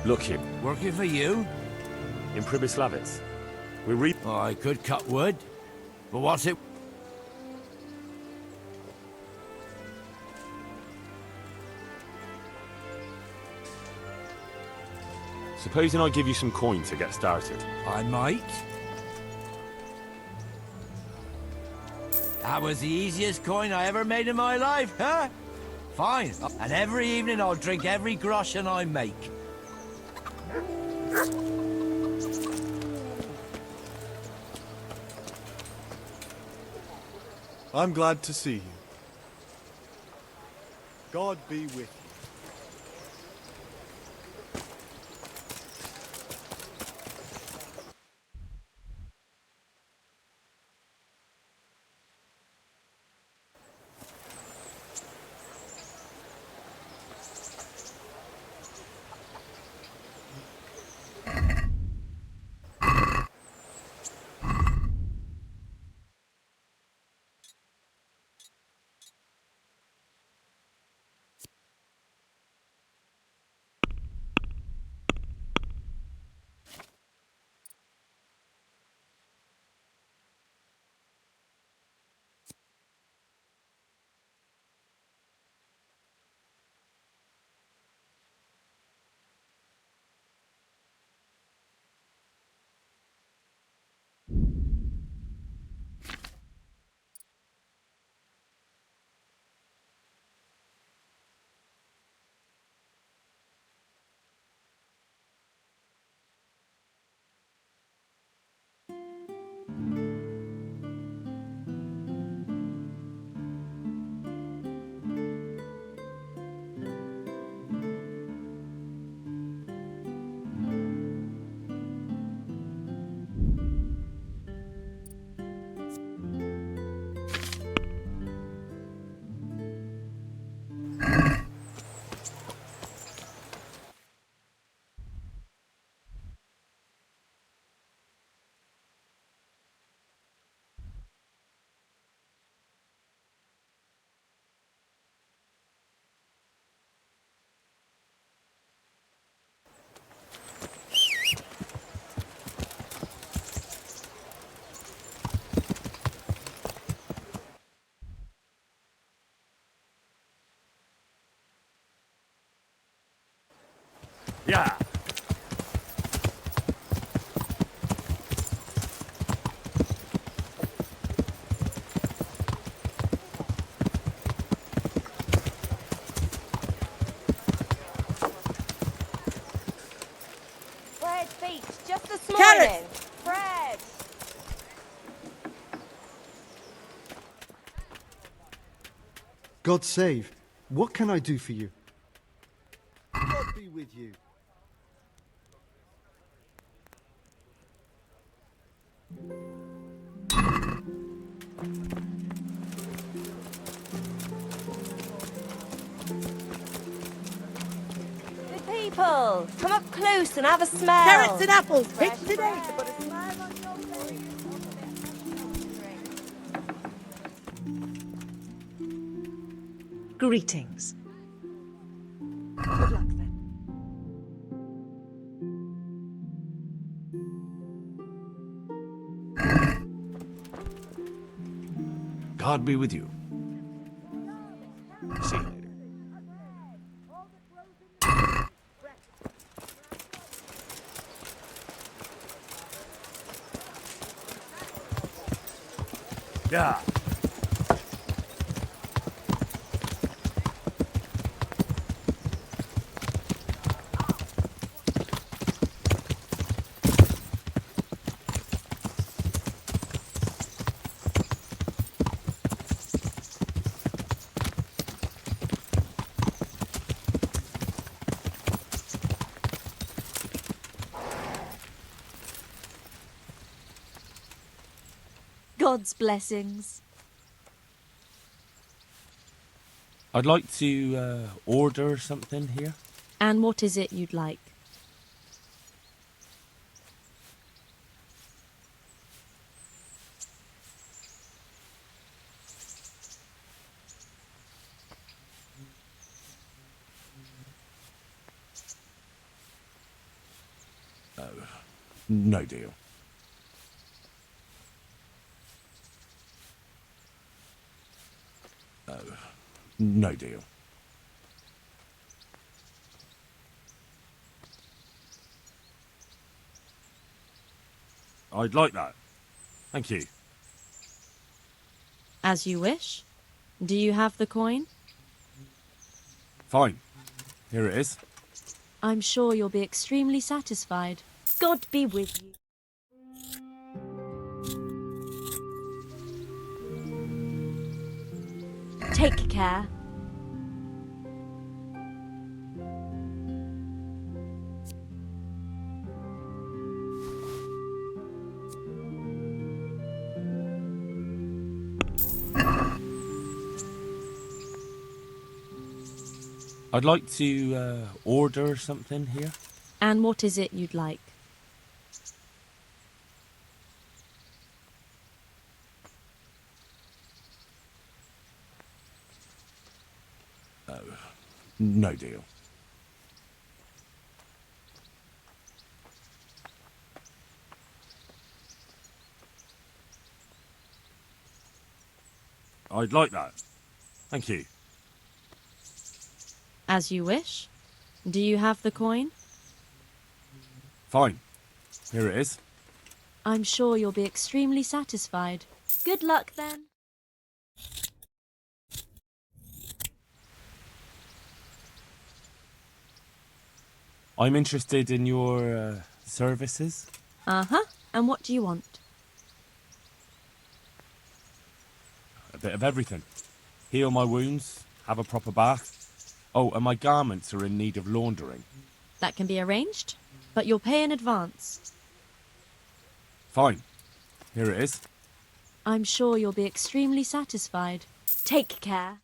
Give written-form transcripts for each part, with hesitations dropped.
Look here, Working for you? in Pribyslavitz. We read. I could cut wood, but what's it? Supposing I give you some coin to get started. I might. That was the easiest coin I ever made in my life, huh? Fine. And every evening I'll drink every groschen I make. I'm glad to see you. God be with you. Yeah. Bread feet, just this morning. Carrots. Bread. God save. What can I do for you? God be with you. Good people, come up close and have a smell. Carrots and apples, Fresh picked today to bread. put a smile on your face. Greetings. Good luck then. God be with you. See you later. Yeah. God's blessings. I'd like to order something here. And what is it you'd like? No deal. No deal. I'd like that. Thank you. As you wish. Do you have the coin? Fine. Here it is. I'm sure you'll be extremely satisfied. God be with you. Take care. I'd like to order something here. And what is it you'd like? No deal. I'd like that. Thank you. As you wish. Do you have the coin? Fine. Here it is. I'm sure you'll be extremely satisfied. Good luck then. I'm interested in your services. Uh-huh. And what do you want? A bit of everything. Heal my wounds, have a proper bath. Oh, and my garments are in need of laundering. That can be arranged, but you'll pay in advance. Fine. Here it is. I'm sure you'll be extremely satisfied. Take care.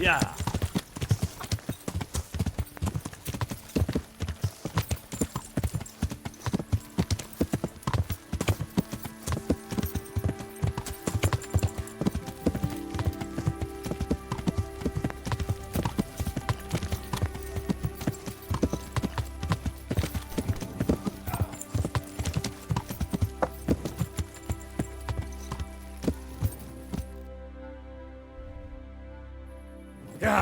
Yeah. Yeah.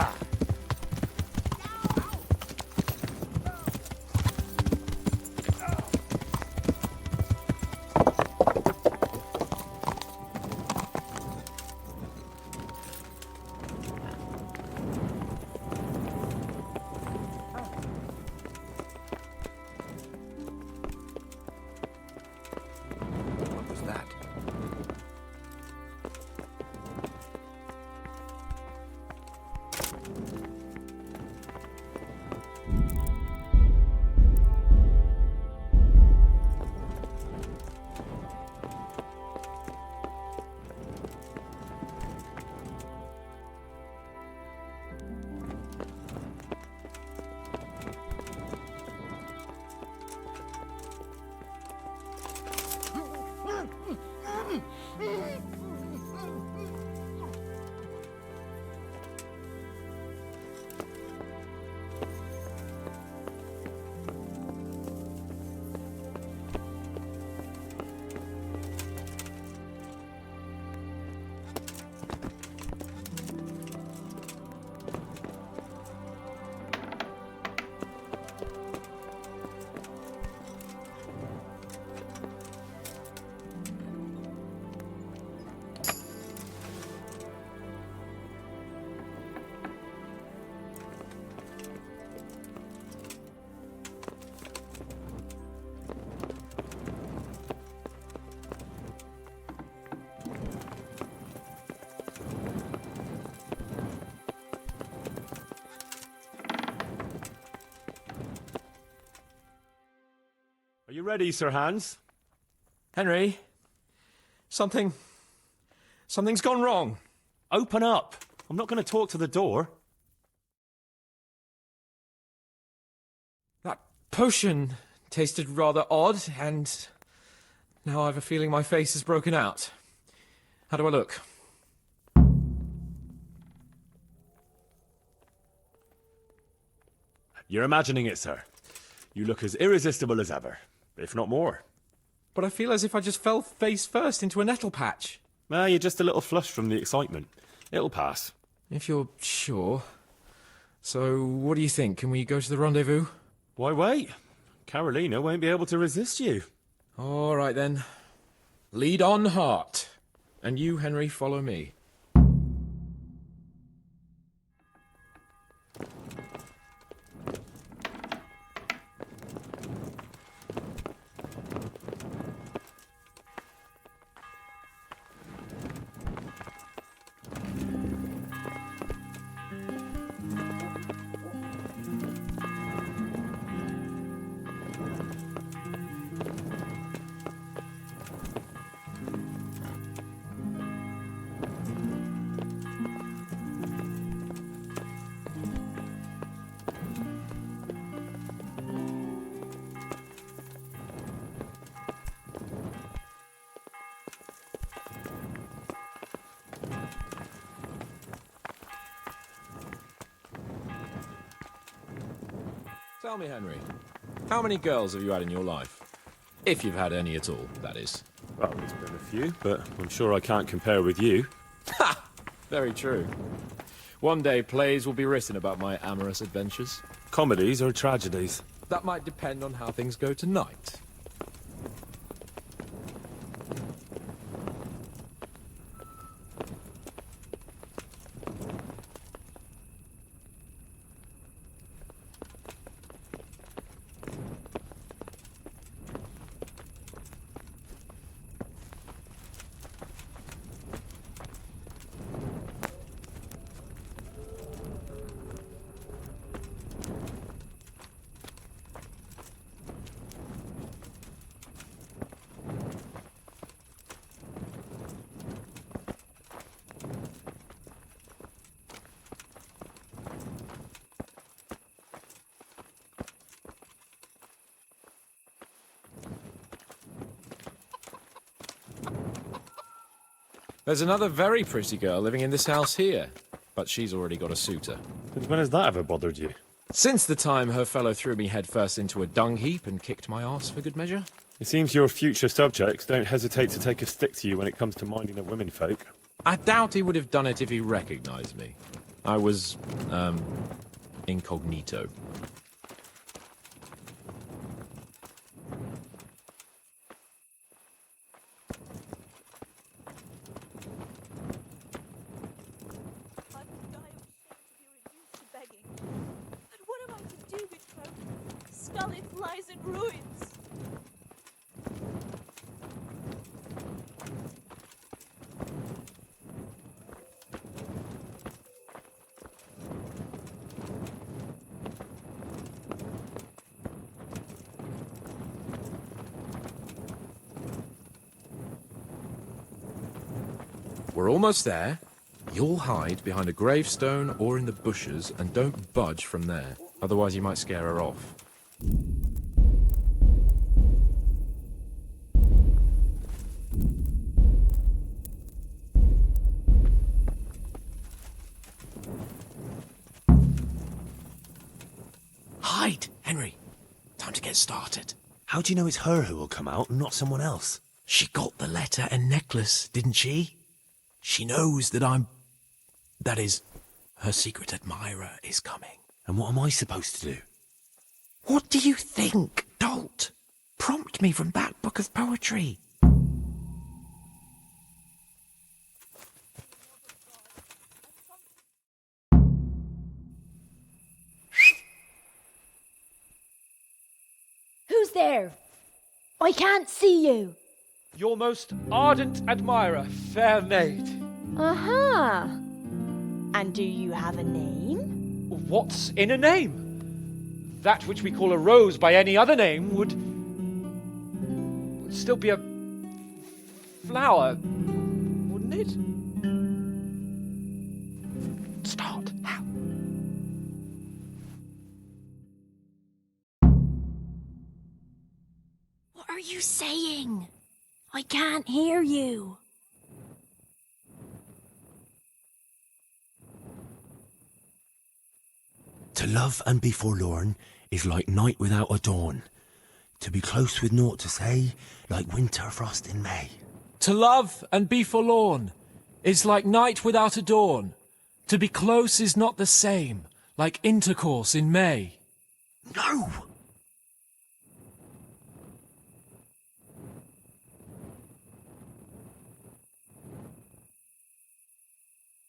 ready, Sir Hans? Henry, something's gone wrong. Open up. I'm not going to talk to the door. That potion tasted rather odd, and now I have a feeling my face is broken out. How do I look? You're imagining it, sir. You look as irresistible as ever, if not more. But I feel as if I just fell face first into a nettle patch. You're just a little flushed from the excitement. It'll pass. If you're sure. So, what do you think? Can we go to the rendezvous? Why wait? Carolina won't be able to resist you. All right, then. Lead on, heart. And you, Henry, follow me. Tell me, Henry, how many girls have you had in your life? If you've had any at all, that is. Well, there's been a few, but I'm sure I can't compare with you. Ha! Very true. One day plays will be written about my amorous adventures. Comedies or tragedies? That might depend on how things go tonight. There's another very pretty girl living in this house here, but she's already got a suitor. Since when has that ever bothered you? Since the time her fellow threw me headfirst into a dung heap and kicked my arse for good measure. It seems your future subjects don't hesitate to take a stick to you when it comes to minding the womenfolk. I doubt he would have done it if he recognized me. I was, incognito. Scarlet lies in ruins. We're almost there. You'll hide behind a gravestone or in the bushes and don't budge from there. Otherwise you might scare her off. Hide, Henry. Time to get started. How do you know it's her who will come out and not someone else? She got the letter and necklace, didn't she? She knows that that is, her secret admirer is coming. And what am I supposed to do? What do you think, dolt? Prompt me from that book of poetry. Who's there? I can't see you. Your most ardent admirer, fair maid. Uh-huh. And do you have a name? What's in a name? That which we call a rose by any other name would would still be a flower, wouldn't it? Start. How? What are you saying? I can't hear you. To love and be forlorn is like night without a dawn. To be close with naught to say, like winter frost in May. To love and be forlorn is like night without a dawn. To be close is not the same, like intercourse in May. No!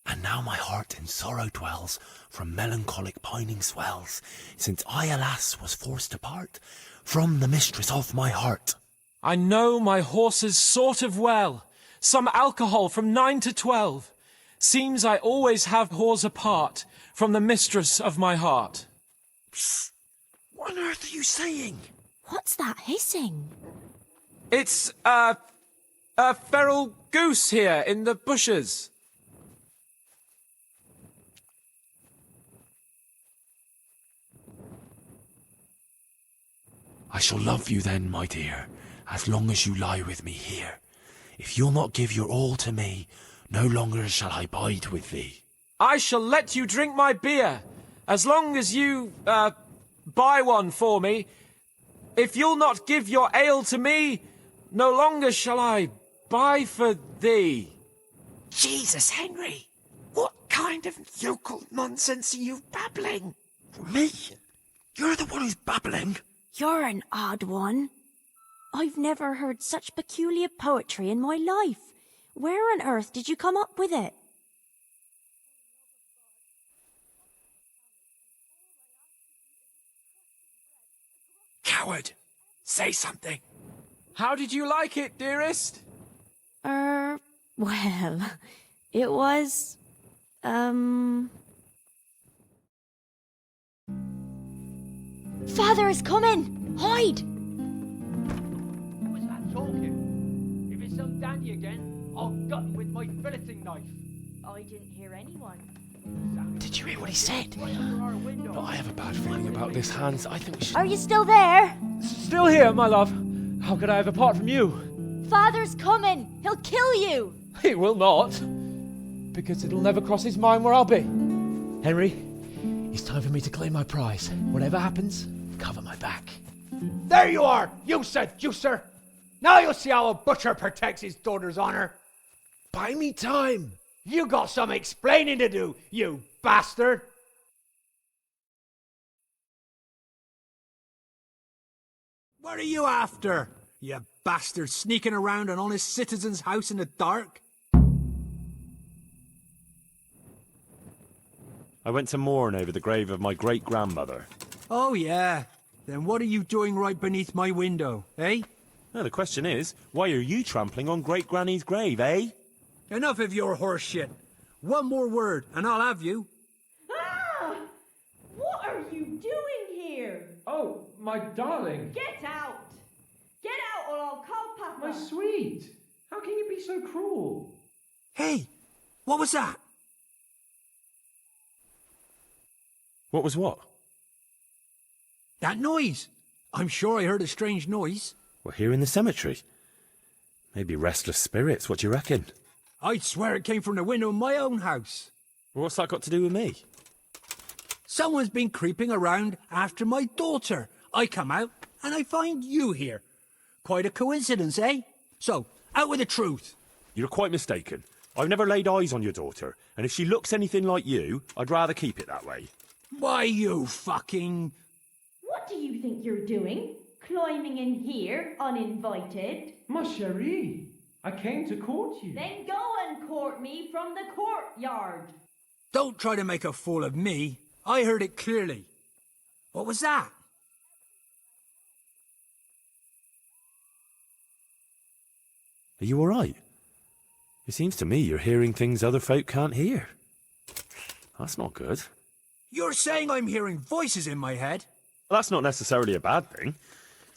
And now my heart in sorrow dwells, from melancholic pining swells, since I, alas, was forced to part from the mistress of my heart. I know my horses sort of well, some alcohol from 9 to 12. Seems I always have whores apart from the mistress of my heart. Psst! What on earth are you saying? What's that hissing? It's, a feral goose here in the bushes. I shall love you then, my dear, as long as you lie with me here. If you'll not give your all to me, no longer shall I bide with thee. I shall let you drink my beer, as long as you, buy one for me. If you'll not give your ale to me, no longer shall I buy for thee. Jesus, Henry! What kind of yokel nonsense are you babbling? Me? You're the one who's babbling. You're an odd one. I've never heard such peculiar poetry in my life. Where on earth did you come up with it? Coward! Say something. How did you like it, dearest? Well, it was, Father is coming! Hide! Who was that talking? If it's some Danny again, I'll gut him with my filleting knife. I didn't hear anyone. Did you hear what he said? Right under our window. But I have a bad feeling about this, Hans. I think we should... Are you still there? Still here, my love. How could I have apart from you? Father's coming! He'll kill you! He will not. Because it'll never cross his mind where I'll be. Henry, it's time for me to claim my prize. Whatever happens, cover my back. There you are, you seducer! Now you'll see how a butcher protects his daughter's honor. Buy me time. You got some explaining to do, you bastard! What are you after, you bastard, sneaking around an honest citizen's house in the dark? I went to mourn over the grave of my great-grandmother. Oh, yeah. Then what are you doing right beneath my window, eh? Now, the question is, why are you trampling on great-granny's grave, eh? Enough of your horse shit. One more word, and I'll have you. Ah! What are you doing here? Oh, my darling. Get out! Get out or I'll call Papa! My sweet. How can you be so cruel? Hey, what was that? What was what? That noise. I'm sure I heard a strange noise. We're here in the cemetery. Maybe restless spirits, what do you reckon? I'd swear it came from the window of my own house. What's that got to do with me? Someone's been creeping around after my daughter. I come out and I find you here. Quite a coincidence, eh? So, out with the truth. You're quite mistaken. I've never laid eyes on your daughter, and if she looks anything like you, I'd rather keep it that way. Why, you fucking... What do you think you're doing? Climbing in here, uninvited? Ma chérie, I came to court you. Then go and court me from the courtyard. Don't try to make a fool of me. I heard it clearly. What was that? Are you all right? It seems to me you're hearing things other folk can't hear. That's not good. You're saying I'm hearing voices in my head? Well, that's not necessarily a bad thing.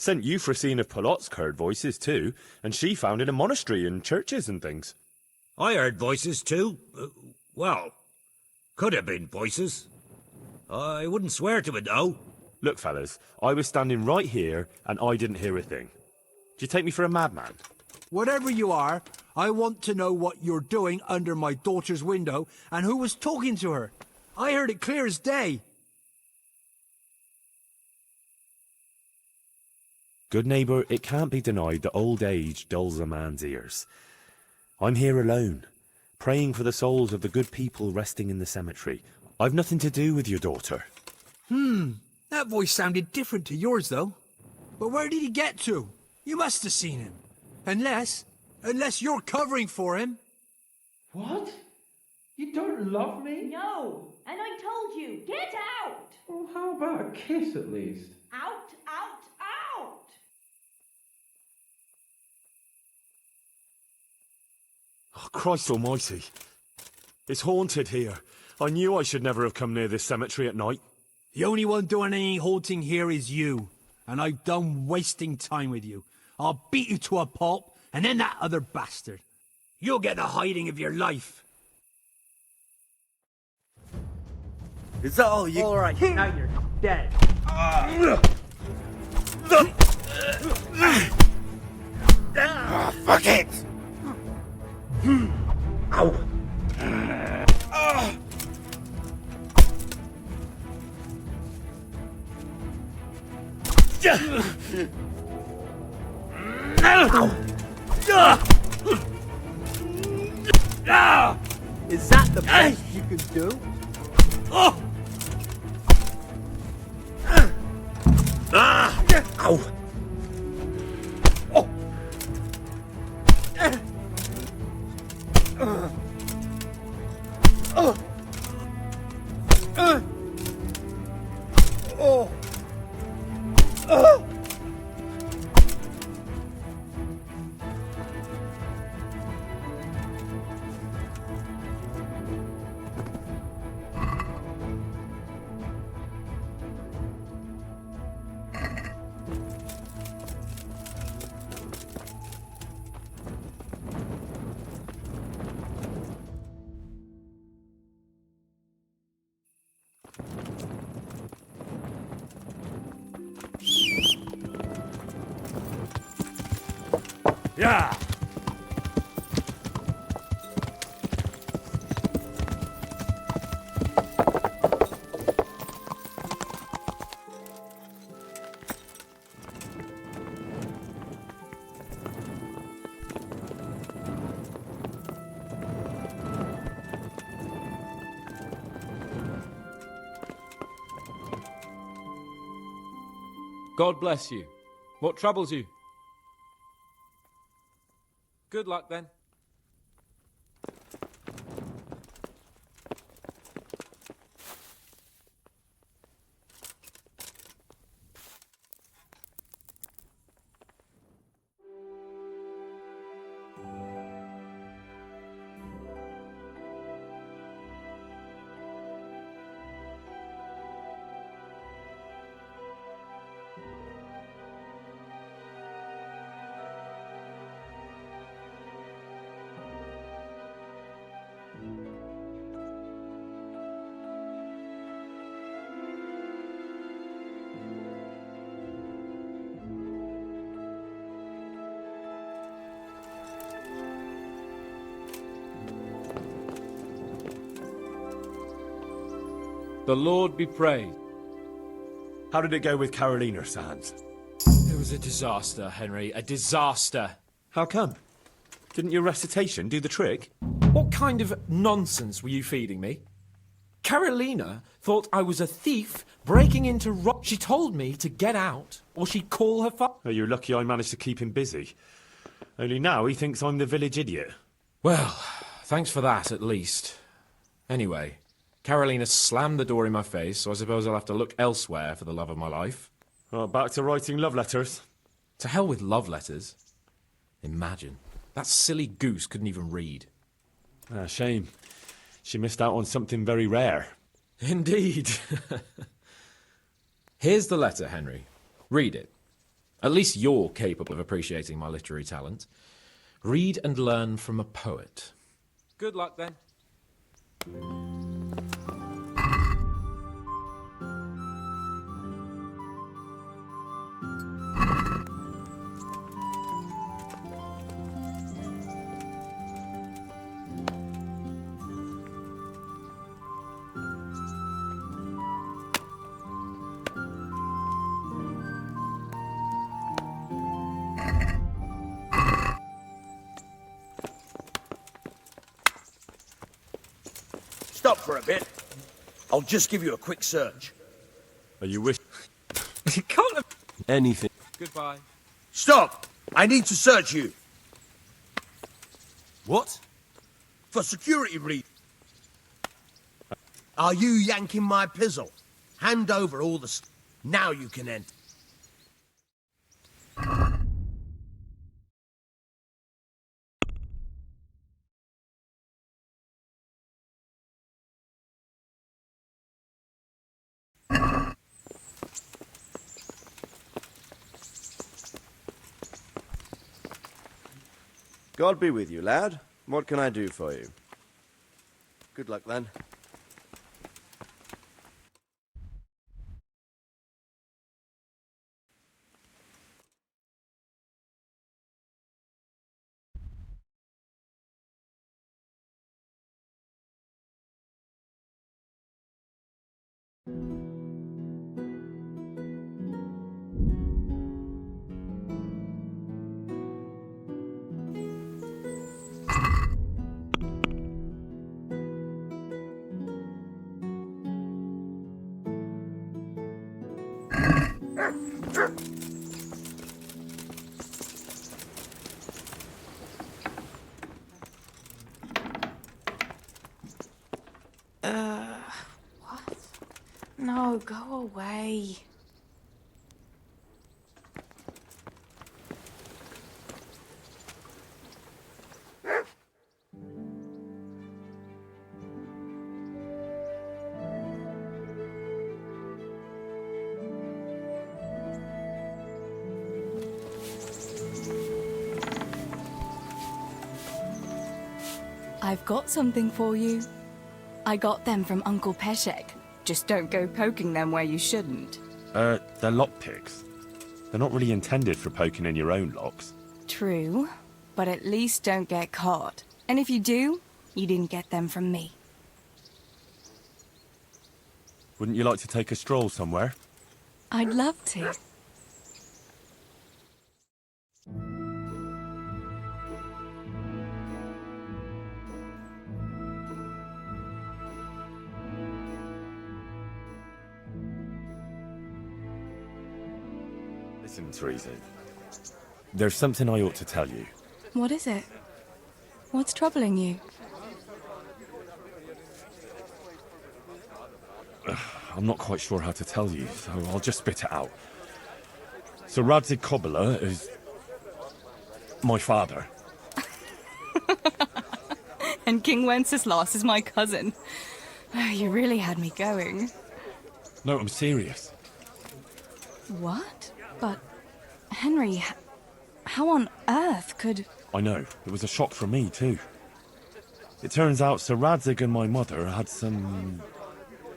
Sent Euphrosyne of Polotsk heard voices too, and she found in a monastery and churches and things. I heard voices too. Well, could have been voices. I wouldn't swear to it though. Look, fellas, I was standing right here and I didn't hear a thing. Do you take me for a madman? Whatever you are, I want to know what you're doing under my daughter's window and who was talking to her. I heard it clear as day. Good neighbour, it can't be denied that old age dulls a man's ears. I'm here alone, praying for the souls of the good people resting in the cemetery. I've nothing to do with your daughter. That voice sounded different to yours, though. But where did he get to? You must have seen him. Unless you're covering for him. What? You don't love me? No, and I told you, get out! Well, how about a kiss at least? Out, out, out! Oh, Christ almighty. It's haunted here. I knew I should never have come near this cemetery at night. The only one doing any haunting here is you. And I've done wasting time with you. I'll beat you to a pulp, and then that other bastard. You'll get the hiding of your life. Is that all you... All right, now you're dead. Fuck it! Ow! Is that the best you could do? Ow! Yeah! God bless you. What troubles you? Good luck then. The Lord be praised. How did it go with Carolina, Sans? It was a disaster, Henry. A disaster. How come? Didn't your recitation do the trick? What kind of nonsense were you feeding me? Carolina thought I was a thief breaking into She told me to get out, or she'd call her father. Oh, you're lucky I managed to keep him busy. Only now he thinks I'm the village idiot. Well, thanks for that, at least. Anyway, Carolina slammed the door in my face, so I suppose I'll have to look elsewhere for the love of my life. Well, back to writing love letters. To hell with love letters. Imagine. That silly goose couldn't even read. Ah, shame. She missed out on something very rare. Indeed. Here's the letter, Henry. Read it. At least you're capable of appreciating my literary talent. Read and learn from a poet. Good luck, then. Stop for a bit. I'll just give you a quick search. Are you wish? You can't have... Anything. Goodbye. Stop! I need to search you. What? For security reasons. Are you yanking my pizzle? Hand over all the... Now you can enter. God be with you, lad. What can I do for you? Good luck, then. What? No, go away. I've got something for you. I got them from Uncle Peshek. Just don't go poking them where you shouldn't. They're lockpicks. They're not really intended for poking in your own locks. True, but at least don't get caught. And if you do, you didn't get them from me. Wouldn't you like to take a stroll somewhere? I'd love to. Listen, Teresa. There's something I ought to tell you. What is it? What's troubling you? I'm not quite sure how to tell you, so I'll just spit it out. So Radzik Kobala is... my father. And King Wenceslas is my cousin. You really had me going. No, I'm serious. What? But, Henry, how on earth could... I know. It was a shock for me, too. It turns out Sir Radzik and my mother had some...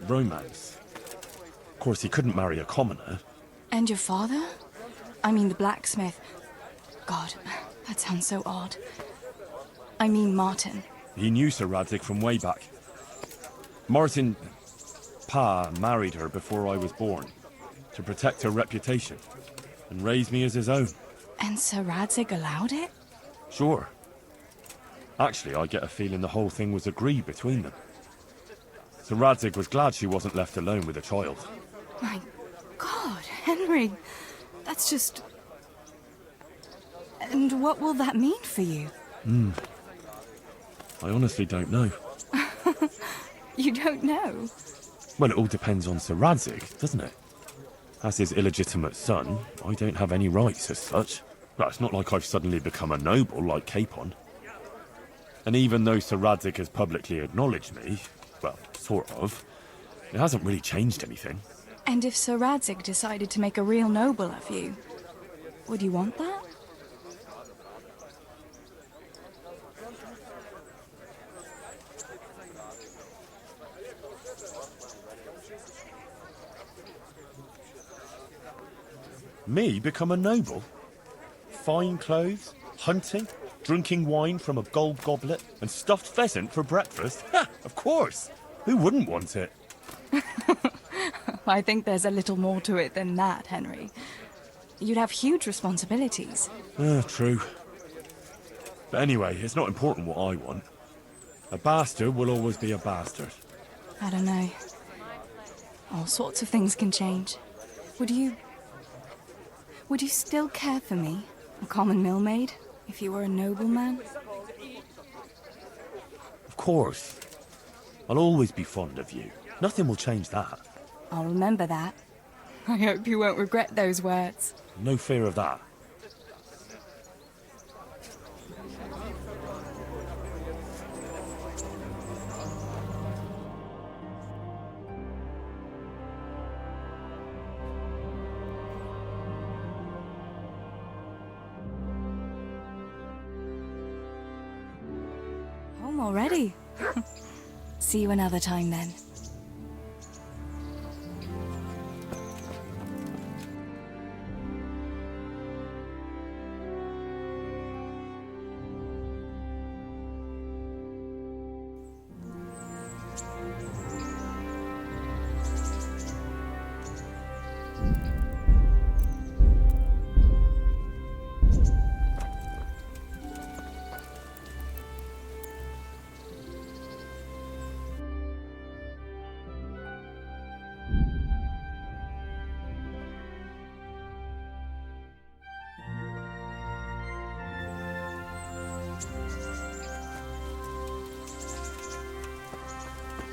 romance. Of course, he couldn't marry a commoner. And your father? I mean the blacksmith. God, that sounds so odd. I mean Martin. He knew Sir Radzik from way back. Martin... Pa married her before I was born, to protect her reputation, and raise me as his own. And Sir Radzik allowed it? Sure. Actually, I get a feeling the whole thing was agreed between them. Sir Radzik was glad she wasn't left alone with a child. My God, Henry, that's just... And what will that mean for you? I honestly don't know. You don't know? Well, it all depends on Sir Radzik, doesn't it? As his illegitimate son, I don't have any rights as such. Well, it's not like I've suddenly become a noble like Capon. And even though Sir Radzik has publicly acknowledged me, well, sort of, it hasn't really changed anything. And if Sir Radzik decided to make a real noble of you? Would you want that? Me become a noble? Fine clothes, hunting, drinking wine from a gold goblet, and stuffed pheasant for breakfast? Ha! Of course! Who wouldn't want it? I think there's a little more to it than that, Henry. You'd have huge responsibilities. True. But anyway, it's not important what I want. A bastard will always be a bastard. I don't know. All sorts of things can change. Would you still care for me, a common millmaid, if you were a nobleman? Of course. I'll always be fond of you. Nothing will change that. I'll remember that. I hope you won't regret those words. No fear of that. Home already. See you another time then.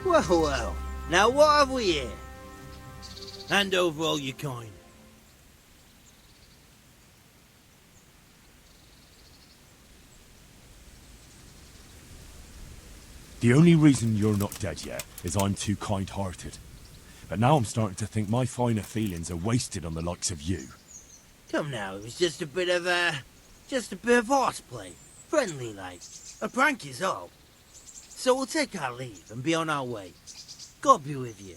Well, well. Now what have we here? Hand over all your coin. The only reason you're not dead yet is I'm too kind-hearted. But now I'm starting to think my finer feelings are wasted on the likes of you. Come now, it was just a bit of horseplay. Friendly like. A prank is all. So we'll take our leave and be on our way. God be with you.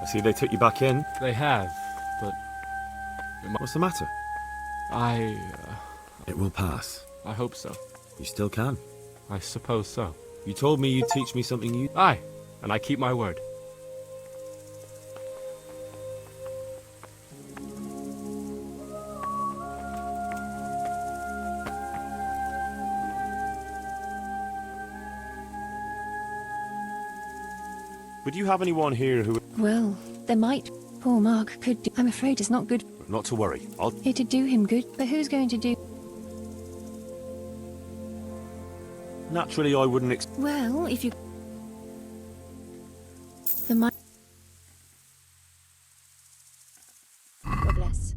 I see they took you back in. They have, but... What's the matter? It will pass. I hope so. You still can. I suppose so. You told me you'd teach me something new. Aye, and I keep my word. Would you have anyone here who... Well, there might. Poor Mark could do... I'm afraid it's not good. Not to worry. It'd do him good, but who's going to do... Naturally, I wouldn't Well, if you... There might... God bless.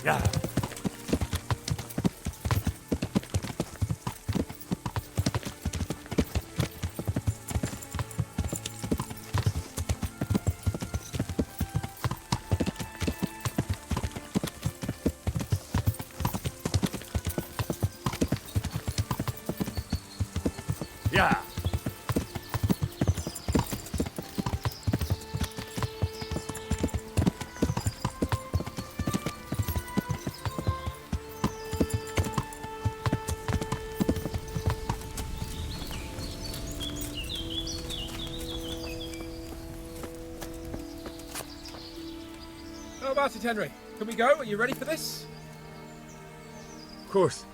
Yeah. Yeah. How about it, Henry? Can we go? Are you ready for this? Of course.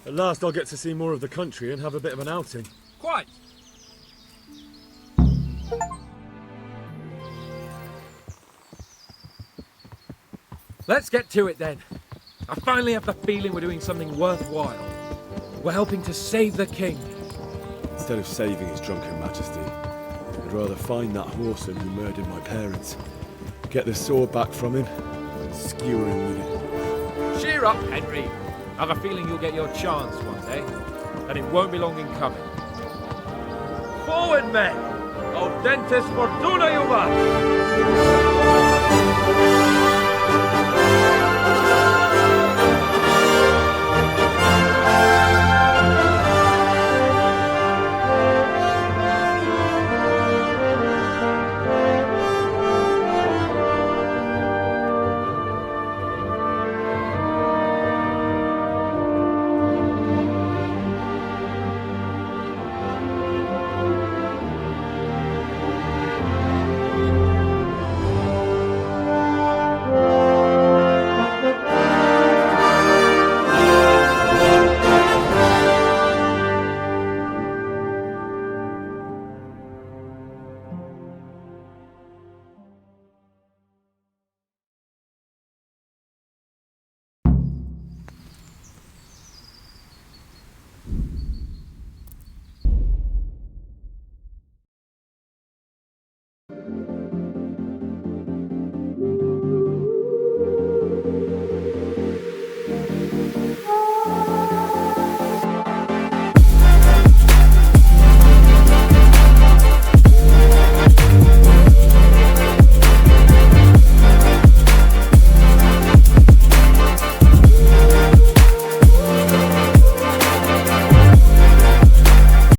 At last I'll get to see more of the country and have a bit of an outing. Quite. Let's get to it then. I finally have the feeling we're doing something worthwhile. We're helping to save the king. Instead of saving his drunken majesty, I'd rather find that whoreson who murdered my parents, get the sword back from him, and skewer him with it. Cheer up, Henry. I have a feeling you'll get your chance one day, and it won't be long in coming. Forward, men! Audentes fortuna juvat!